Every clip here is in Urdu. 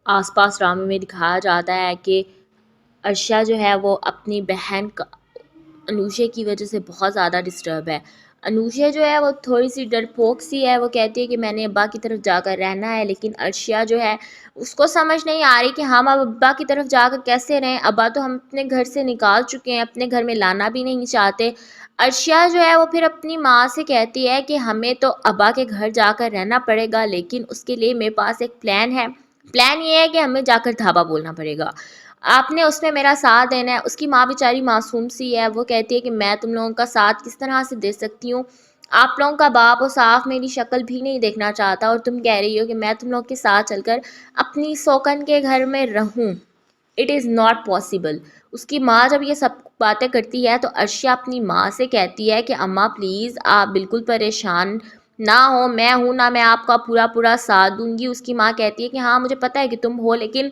آس پاس ڈرامے میں دکھایا جاتا ہے کہ عرشیہ جو ہے وہ اپنی بہن انوشے کی وجہ سے بہت زیادہ ڈسٹرب ہے۔ انوشے جو ہے وہ تھوڑی سی ڈرپوک سی ہے، وہ کہتی ہے کہ میں نے ابا کی طرف جا کر رہنا ہے، لیکن عرشیہ جو ہے اس کو سمجھ نہیں آ رہی کہ ہم اب ابا کی طرف جا کر کیسے رہیں، ابا تو ہم اپنے گھر سے نکال چکے ہیں، اپنے گھر میں لانا بھی نہیں چاہتے۔ عرشیہ جو ہے وہ پھر اپنی ماں سے کہتی ہے کہ ہمیں تو ابا کے گھر جا کر رہنا پڑے گا، لیکن اس کے لیے میرے پاس ایک پلان ہے۔ پلان یہ ہے کہ ہمیں جا کر دھابا بولنا پڑے گا، آپ نے اس میں میرا ساتھ دینا ہے۔ اس کی ماں بیچاری معصوم سی ہے، وہ کہتی ہے کہ میں تم لوگوں کا ساتھ کس طرح سے دے سکتی ہوں، آپ لوگوں کا باپ اور صاف میری شکل بھی نہیں دیکھنا چاہتا، اور تم کہہ رہی ہو کہ میں تم لوگ کے ساتھ چل کر اپنی سوکن کے گھر میں رہوں۔ It is not possible. اس کی ماں جب یہ سب باتیں کرتی ہے تو عرشیہ اپنی ماں سے کہتی ہے کہ اماں پلیز آپ بالکل پریشان نہ ہو، میں ہوں نا، میں آپ کا پورا ساتھ دوں گی۔ اس کی ماں کہتی ہے کہ ہاں مجھے پتہ ہے کہ تم ہو، لیکن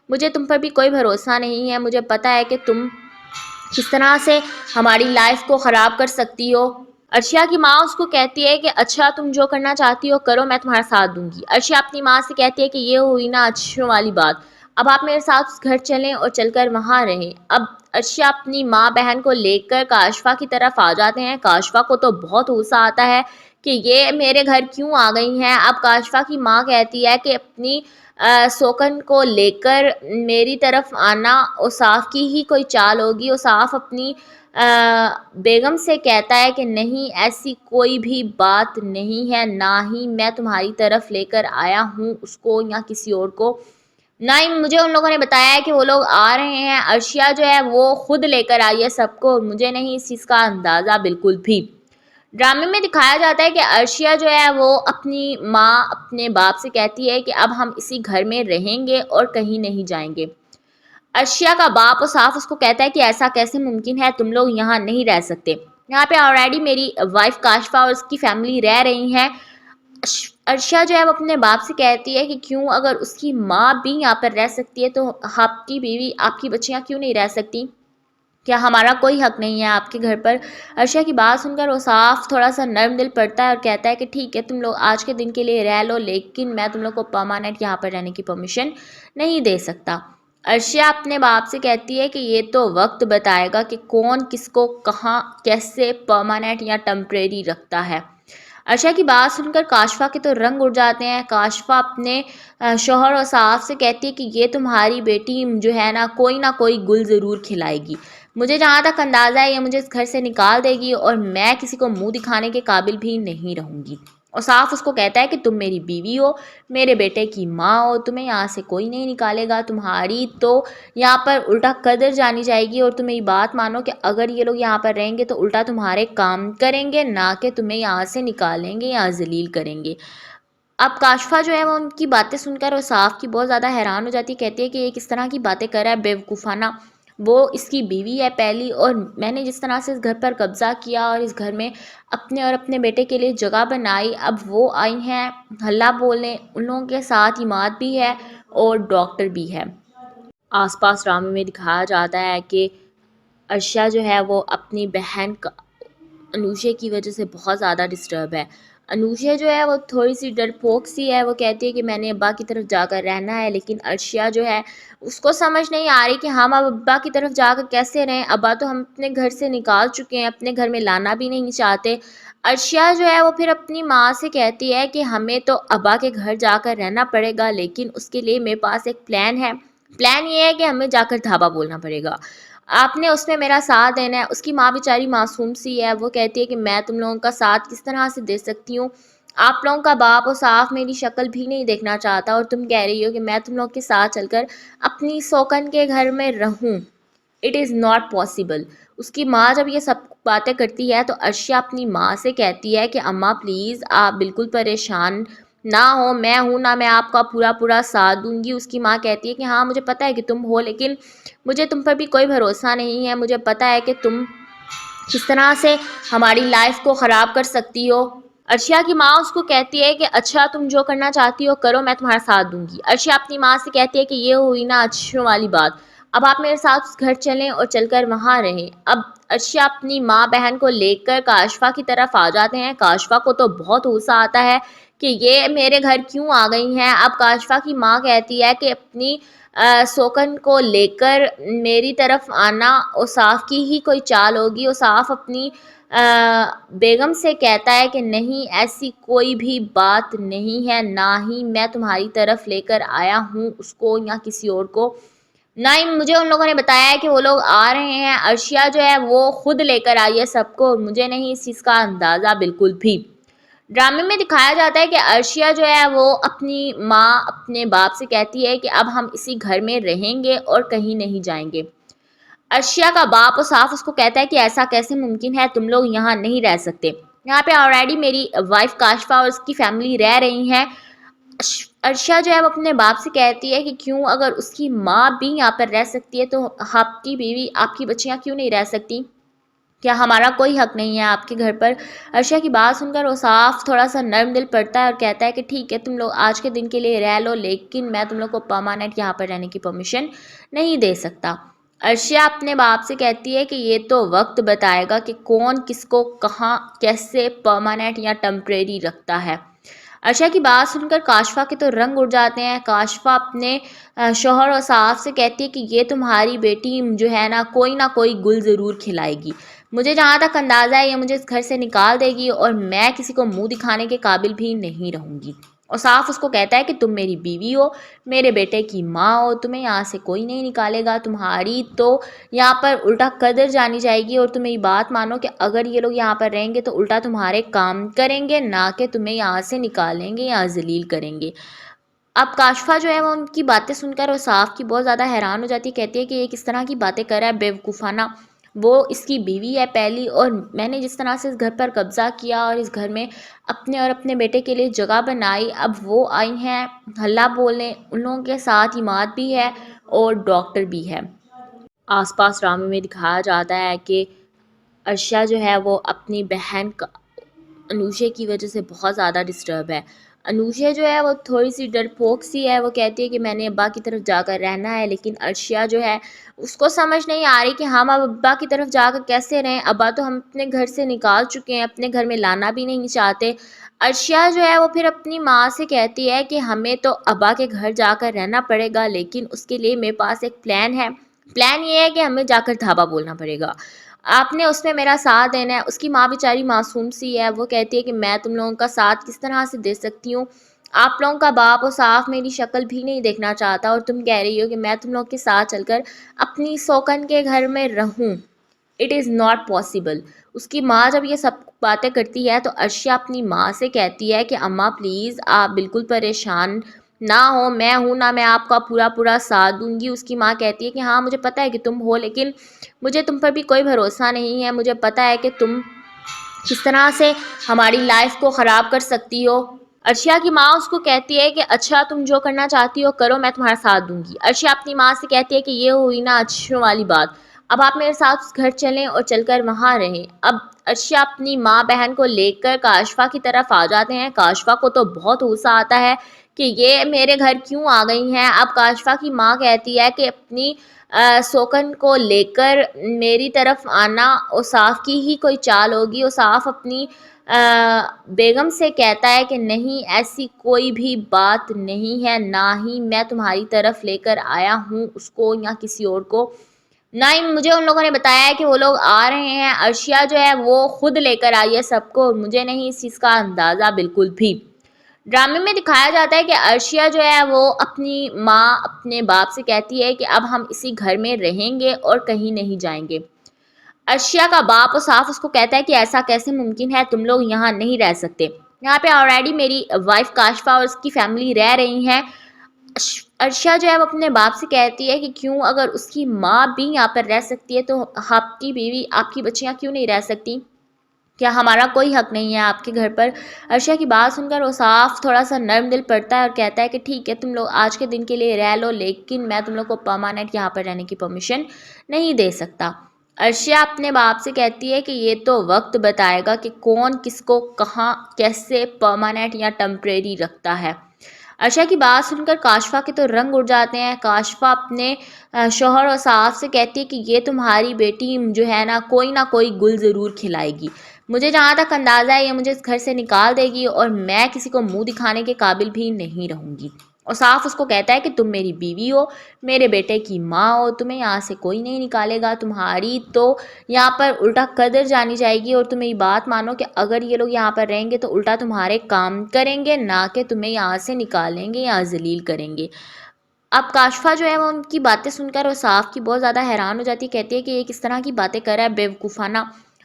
مجھے تم پر بھی کوئی بھروسہ نہیں ہے، مجھے پتہ ہے کہ تم کس طرح سے ہماری لائف کو خراب کر سکتی ہو۔ عرشیہ کی ماں اس کو کہتی ہے کہ اچھا تم جو کرنا چاہتی ہو کرو، میں تمہارا ساتھ دوں گی۔ عرشیہ اپنی ماں سے کہتی ہے کہ یہ ہوئی نا اچھوں والی بات، اب آپ میرے ساتھ اس گھر چلیں اور چل کر وہاں رہیں۔ اب عرشیہ اپنی ماں بہن کو لے کر کاشفا کی طرف آ جاتے ہیں۔ کاشفا کو تو بہت غصہ آتا ہے کہ یہ میرے گھر کیوں آ گئی ہیں۔ اب کاشفا کی ماں کہتی ہے کہ اپنی سوکن کو لے کر میری طرف آنا اوصاف کی ہی کوئی چال ہوگی۔ اوصاف اپنی بیگم سے کہتا ہے کہ نہیں ایسی کوئی بھی بات نہیں ہے، نہ ہی میں تمہاری طرف لے کر آیا ہوں اس کو یا کسی اور کو، نہ ہی مجھے ان لوگوں نے بتایا ہے کہ وہ لوگ آ رہے ہیں۔ عرشیہ جو ہے وہ خود لے کر آئی ہے سب کو، مجھے نہیں اس چیز کا اندازہ بالکل بھی۔ ڈرامے میں دکھایا جاتا ہے کہ عرشیہ جو ہے وہ اپنی ماں اپنے باپ سے کہتی ہے کہ اب ہم اسی گھر میں رہیں گے اور کہیں نہیں جائیں گے۔ عرشیہ کا باپ صاف اس کو کہتا ہے کہ ایسا کیسے ممکن ہے، تم لوگ یہاں نہیں رہ سکتے، یہاں پہ آلریڈی میری وائف کاشفا اور اس کی فیملی رہ رہی ہیں۔ عرشیہ جو ہے وہ اپنے باپ سے کہتی ہے کہ کیوں اگر اس کی ماں بھی یہاں پر رہ سکتی ہے تو آپ کی بیوی آپ کی بچیاں کیوں نہیں رہ سکتی، کیا ہمارا کوئی حق نہیں ہے آپ کے گھر پر۔ عرشیہ کی بات سن کر وہ صاف تھوڑا سا نرم دل پڑتا ہے اور کہتا ہے کہ ٹھیک ہے تم لوگ آج کے دن کے لیے رہ لو، لیکن میں تم لوگ کو پرماننٹ یہاں پر رہنے کی پرمیشن نہیں دے سکتا۔ عرشیہ اپنے باپ سے کہتی ہے کہ یہ تو وقت بتائے گا کہ کون کس کو کہاں کیسے پرماننٹ یا ٹمپریری رکھتا ہے۔ عرشیہ کی بات سن کر کاشفا کے تو رنگ اڑ جاتے ہیں۔ کاشفا اپنے شوہر اور صاحب سے کہتی ہے کہ یہ تمہاری بیٹی جو ہے نا کوئی گل ضرور کھلائے گی، مجھے جہاں تک اندازہ ہے یہ مجھے اس گھر سے نکال دے گی اور میں کسی کو منہ دکھانے کے قابل بھی نہیں رہوں گی۔ اور صاف اس کو کہتا ہے کہ تم میری بیوی ہو، میرے بیٹے کی ماں ہو، تمہیں یہاں سے کوئی نہیں نکالے گا، تمہاری تو یہاں پر الٹا قدر جانی جائے گی، اور تم یہ بات مانو کہ اگر یہ لوگ یہاں پر رہیں گے تو الٹا تمہارے کام کریں گے، نہ کہ تمہیں یہاں سے نکالیں گے یا ذلیل کریں گے۔ اب کاشفا جو ہے وہ ان کی باتیں سن کر اور صاف کی بہت زیادہ حیران ہو جاتی ہے، کہتی ہے کہ یہ کس طرح کی باتیں کر رہا ہے بیوقوفانہ، وہ اس کی بیوی ہے پہلی، اور میں نے جس طرح سے اس گھر پر قبضہ کیا اور اس گھر میں اپنے اور اپنے بیٹے کے لیے جگہ بنائی، اب وہ آئی ہیں ہلہ بولنے، ان لوگوں کے ساتھ عماد بھی ہے اور ڈاکٹر بھی ہے۔ آس پاس ڈرامے میں دکھایا جاتا ہے کہ عرشیہ جو ہے وہ اپنی بہن انوشے کی وجہ سے بہت زیادہ ڈسٹرب ہے۔ انوشے جو ہے وہ تھوڑی سی ڈرپوک سی ہے، وہ کہتی ہے کہ میں نے ابا کی طرف جا کر رہنا ہے، لیکن عرشیہ جو ہے اس کو سمجھ نہیں آ رہی کہ ہم اب ابا کی طرف جا کر کیسے رہیں، ابا تو ہم اپنے گھر سے نکال چکے ہیں، اپنے گھر میں لانا بھی نہیں چاہتے۔ عرشیہ جو ہے وہ پھر اپنی ماں سے کہتی ہے کہ ہمیں تو ابا کے گھر جا کر رہنا پڑے گا، لیکن اس کے لیے میرے پاس ایک پلان ہے۔ پلان یہ ہے کہ ہمیں جا کر دھابا بولنا پڑے گا، آپ نے اس میں میرا ساتھ دینا ہے۔ اس کی ماں بیچاری معصوم سی ہے، وہ کہتی ہے کہ میں تم لوگوں کا ساتھ کس طرح سے دے سکتی ہوں، آپ لوگوں کا باپ اور صاف میری شکل بھی نہیں دیکھنا چاہتا، اور تم کہہ رہی ہو کہ میں تم لوگ کے ساتھ چل کر اپنی سوکن کے گھر میں رہوں۔ It is not possible. اس کی ماں جب یہ سب باتیں کرتی ہے تو عرشیہ اپنی ماں سے کہتی ہے کہ اماں پلیز آپ بالکل پریشان نہ ہو، میں ہوں نا، میں آپ کا پورا ساتھ دوں گی۔ اس کی ماں کہتی ہے کہ ہاں مجھے پتہ ہے کہ تم ہو، لیکن مجھے تم پر بھی کوئی بھروسہ نہیں ہے، مجھے پتہ ہے کہ تم کس طرح سے ہماری لائف کو خراب کر سکتی ہو۔ عرشیہ کی ماں اس کو کہتی ہے کہ اچھا تم جو کرنا چاہتی ہو کرو، میں تمہارا ساتھ دوں گی۔ عرشیہ اپنی ماں سے کہتی ہے کہ یہ ہوئی نا اچھوں والی بات، اب آپ میرے ساتھ اس گھر چلیں اور چل کر وہاں رہیں۔ اب عرشیہ اپنی ماں بہن کو لے کر کاشفا کی طرف آ جاتے ہیں۔ کاشفا کو تو بہت غصہ آتا ہے کہ یہ میرے گھر کیوں آ گئی ہیں۔ اب کاشفہ کی ماں کہتی ہے کہ اپنی سوکن کو لے کر میری طرف آنا اوصاف کی ہی کوئی چال ہوگی۔ اوصاف اپنی بیگم سے کہتا ہے کہ نہیں، ایسی کوئی بھی بات نہیں ہے، نہ ہی میں تمہاری طرف لے کر آیا ہوں اس کو یا کسی اور کو، نہ ہی مجھے ان لوگوں نے بتایا ہے کہ وہ لوگ آ رہے ہیں۔ عرشیہ جو ہے وہ خود لے کر آئی ہے سب کو، مجھے نہیں اس چیز کا اندازہ بالکل بھی۔ ڈرامے میں دکھایا جاتا ہے کہ عرشیہ جو ہے وہ اپنی ماں اپنے باپ سے کہتی ہے کہ اب ہم اسی گھر میں رہیں گے اور کہیں نہیں جائیں گے۔ عرشیہ کا باپ صاف اس کو کہتا ہے کہ ایسا کیسے ممکن ہے، تم لوگ یہاں نہیں رہ سکتے، یہاں پہ آلریڈی میری وائف کاشفہ اور اس کی فیملی رہ رہی ہیں۔ عرشیہ جو ہے وہ اپنے باپ سے کہتی ہے کہ کیوں اگر اس کی ماں بھی یہاں پر رہ سکتی ہے تو آپ کی بیوی، آپ کی بچیاں کیوں نہیں رہ سکتی؟ کیا ہمارا کوئی حق نہیں ہے آپ کے گھر پر؟ عرشیہ کی بات سن کر وہ صاف تھوڑا سا نرم دل پڑتا ہے اور کہتا ہے کہ ٹھیک ہے، تم لوگ آج کے دن کے لیے رہ لو، لیکن میں تم لوگ کو پرماننٹ یہاں پر رہنے کی پرمیشن نہیں دے سکتا۔ عرشیہ اپنے باپ سے کہتی ہے کہ یہ تو وقت بتائے گا کہ کون کس کو کہاں کیسے پرماننٹ یا ٹمپریری رکھتا ہے۔ عرشیہ کی بات سن کر کاشفہ کے تو رنگ اڑ جاتے ہیں۔ کاشفہ اپنے شوہر اور صاحب سے کہتی ہے کہ یہ تمہاری بیٹی جو ہے نہ کوئی گل ضرور کھلائے گی، مجھے جہاں تک اندازہ ہے یہ مجھے اس گھر سے نکال دے گی اور میں کسی کو منہ دکھانے کے قابل بھی نہیں رہوں گی۔ اور صاف اس کو کہتا ہے کہ تم میری بیوی ہو، میرے بیٹے کی ماں ہو، تمہیں یہاں سے کوئی نہیں نکالے گا، تمہاری تو یہاں پر الٹا قدر جانی جائے گی، اور تم میری بات مانو کہ اگر یہ لوگ یہاں پر رہیں گے تو الٹا تمہارے کام کریں گے، نہ کہ تمہیں یہاں سے نکالیں گے یا ذلیل کریں گے۔ اب کاشفہ جو ہے وہ ان کی باتیں سن کر اور صاف کی بہت زیادہ حیران ہو جاتی ہے، کہتی ہے کہ یہ کس طرح کی باتیں کر رہا ہے بیوقوفانہ، وہ اس کی بیوی ہے پہلی، اور میں نے جس طرح سے اس گھر پر قبضہ کیا اور اس گھر میں اپنے اور اپنے بیٹے کے لیے جگہ بنائی، اب وہ آئی ہیں ہلہ بولنے، ان لوگوں کے ساتھ عماد بھی ہے اور ڈاکٹر بھی ہے۔ آس پاس ڈرامے میں دکھایا جاتا ہے کہ عرشیہ جو ہے وہ اپنی بہن انوشے کی وجہ سے بہت زیادہ ڈسٹرب ہے۔ انوشے جو ہے وہ تھوڑی سی ڈرپوک سی ہے، وہ کہتی ہے کہ میں نے ابا کی طرف جا کر رہنا ہے، لیکن عرشیہ جو ہے اس کو سمجھ نہیں آ رہی کہ ہم اب ابا کی طرف جا کر کیسے رہیں، ابا تو ہم اپنے گھر سے نکال چکے ہیں، اپنے گھر میں لانا بھی نہیں چاہتے۔ عرشیہ جو ہے وہ پھر اپنی ماں سے کہتی ہے کہ ہمیں تو ابا کے گھر جا کر رہنا پڑے گا، لیکن اس کے لیے میرے پاس ایک پلان ہے، پلان یہ ہے کہ ہمیں جا کر دھابا بولنا پڑے گا، آپ نے اس میں میرا ساتھ دینا ہے۔ اس کی ماں بیچاری معصوم سی ہے، وہ کہتی ہے کہ میں تم لوگوں کا ساتھ کس طرح سے دے سکتی ہوں، آپ لوگوں کا باپ اور صاف میری شکل بھی نہیں دیکھنا چاہتا، اور تم کہہ رہی ہو کہ میں تم لوگ کے ساتھ چل کر اپنی سوکن کے گھر میں رہوں، اٹ از ناٹ پاسبل۔ اس کی ماں جب یہ سب باتیں کرتی ہے تو عرشیہ اپنی ماں سے کہتی ہے کہ اماں پلیز آپ بالکل پریشان نہ ہو، میں ہوں نا، میں آپ کا پورا ساتھ دوں گی۔ اس کی ماں کہتی ہے کہ ہاں مجھے پتہ ہے کہ تم ہو، لیکن مجھے تم پر بھی کوئی بھروسہ نہیں ہے، مجھے پتہ ہے کہ تم کس طرح سے ہماری لائف کو خراب کر سکتی ہو۔ عرشیہ کی ماں اس کو کہتی ہے کہ اچھا تم جو کرنا چاہتی ہو کرو، میں تمہارا ساتھ دوں گی۔ عرشیہ اپنی ماں سے کہتی ہے کہ یہ ہوئی نا اچھوں والی بات، اب آپ میرے ساتھ اس گھر چلیں اور چل کر وہاں رہیں۔ اب عرشیہ اپنی ماں بہن کو لے کر کاشفہ کی طرف آ جاتے ہیں۔ کاشفہ کو تو بہت غصہ آتا ہے کہ یہ میرے گھر کیوں آ گئی ہیں۔ اب کاشفہ کی ماں کہتی ہے کہ اپنی سوکن کو لے کر میری طرف آنا اوصاف کی ہی کوئی چال ہوگی۔ اوصاف اپنی بیگم سے کہتا ہے کہ نہیں، ایسی کوئی بھی بات نہیں ہے، نہ ہی میں تمہاری طرف لے کر آیا ہوں اس کو یا کسی اور کو، نہ ہی مجھے ان لوگوں نے بتایا ہے کہ وہ لوگ آ رہے ہیں۔ عرشیہ جو ہے وہ خود لے کر آئی ہے سب کو، مجھے نہیں اس چیز کا اندازہ بالکل بھی۔ ڈرامے میں دکھایا جاتا ہے کہ عرشیہ جو ہے وہ اپنی ماں اپنے باپ سے کہتی ہے کہ اب ہم اسی گھر میں رہیں گے اور کہیں نہیں جائیں گے۔ عرشیہ کا باپ صاف اس کو کہتا ہے کہ ایسا کیسے ممکن ہے، تم لوگ یہاں نہیں رہ سکتے، یہاں پہ آلریڈی میری وائف کاشفہ اور اس کی فیملی رہ رہی ہیں۔ عرشیہ جو ہے وہ اپنے باپ سے کہتی ہے کہ کیوں اگر اس کی ماں بھی یہاں پر رہ سکتی ہے تو آپ کی بیوی، آپ کی بچیاں کیوں نہیں رہ سکتی؟ کیا ہمارا کوئی حق نہیں ہے آپ کے گھر پر؟ عرشیہ کی بات سن کر وہ صاف تھوڑا سا نرم دل پڑتا ہے اور کہتا ہے کہ ٹھیک ہے، تم لوگ آج کے دن کے لیے رہ لو، لیکن میں تم لوگ کو پرماننٹ یہاں پر رہنے کی پرمیشن نہیں دے سکتا۔ عرشیہ اپنے باپ سے کہتی ہے کہ یہ تو وقت بتائے گا کہ کون کس کو کہاں کیسے پرماننٹ یا ٹمپریری رکھتا ہے۔ عرشیہ کی بات سن کر کاشفہ کے تو رنگ اڑ جاتے ہیں۔ کاشفہ اپنے شوہر اور صاحب سے کہتی ہے کہ یہ تمہاری بیٹی جو ہے نا کوئی گل ضرور کھلائے گی، مجھے جہاں تک اندازہ ہے یہ مجھے اس گھر سے نکال دے گی اور میں کسی کو منہ دکھانے کے قابل بھی نہیں رہوں گی۔ اور صاف اس کو کہتا ہے کہ تم میری بیوی ہو، میرے بیٹے کی ماں ہو، تمہیں یہاں سے کوئی نہیں نکالے گا، تمہاری تو یہاں پر الٹا قدر جانی جائے گی، اور تم میری بات مانو کہ اگر یہ لوگ یہاں پر رہیں گے تو الٹا تمہارے کام کریں گے، نہ کہ تمہیں یہاں سے نکالیں گے یا ذلیل کریں گے۔ اب کاشفا جو ہے وہ ان کی باتیں سن کر وہ صاف کی بہت زیادہ حیران ہو جاتی ہے، کہتی ہے کہ یہ کس طرح کی باتیں کر رہا ہے بیوقوفانہ،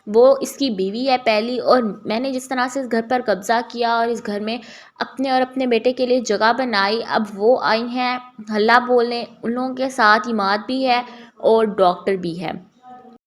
وہ اس کی بیوی ہے پہلی، اور میں نے جس طرح سے اس گھر پر قبضہ کیا اور اس گھر میں اپنے اور اپنے بیٹے کے لیے جگہ بنائی، اب وہ آئی ہیں ہلہ بولنے، ان لوگوں کے ساتھ عماد بھی ہے اور ڈاکٹر بھی ہے۔